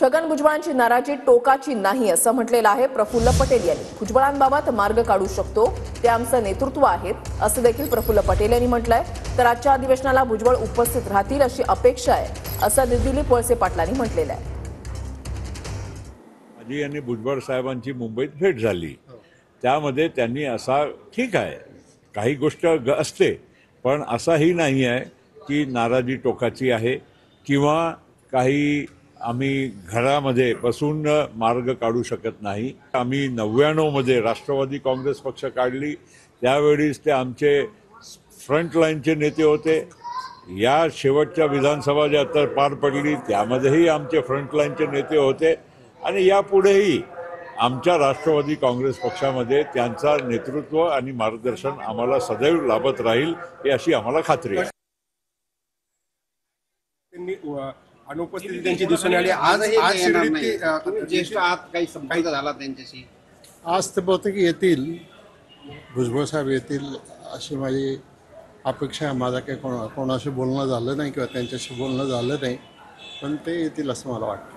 छगन भुजबळांची नाराजी टोकाची नाही असं म्हटलेलं आहे प्रफुल्ल पटेल यांनी। भुजबळांबाबत मार्ग काढू शकतो ते आमचं नेतृत्व आहेत असं देखील प्रफुल्ल पटेल यांनी म्हटलंय। तर आजच्या अधिवेशनाला भुजबळ उपस्थित राहतील अशी अपेक्षा आहे असं दिलीप वळसे पाटलांनी म्हटलेलं आहे। माझी यांनी भुजबळ साहेबांची मुंबईत भेट झाली, त्यामध्ये त्यांनी असा ठीक आहे काही गोष्ट असते, पण असाही नाही आहे की नाराजी टोकाची आहे किंवा काही आम्ही घरामध्ये बसून मार्ग काढू शकत नाही। आम्ही 99 मध्ये राष्ट्रवादी काँग्रेस पक्ष काढली, त्यावेळीच ते आमचे फ्रंटलाईनचे नेते होते। या शेवटच्या विधानसभा ज्या तर पार पडली त्यामध्येही आमचे फ्रंटलाईनचे नेते होते आणि यापुढेही आमच्या राष्ट्रवादी काँग्रेस पक्षामध्ये त्यांचा नेतृत्व आणि मार्गदर्शन आम्हाला सदैव लाभत राहील ही अशी आम्हाला खात्री आहे। अनुपस्थिती त्यांची दिसून आली। आज ज्येष्ठ आहात, काही संपर्क झाला त्यांच्याशी? आज ते बहुतेक येतील, भुजबळ साहेब येतील अशी माझी अपेक्षा आहे। माझा काही कोणाशी बोलणं झालं नाही किंवा त्यांच्याशी बोलणं झालं नाही, पण ते येतील असं मला वाटतं।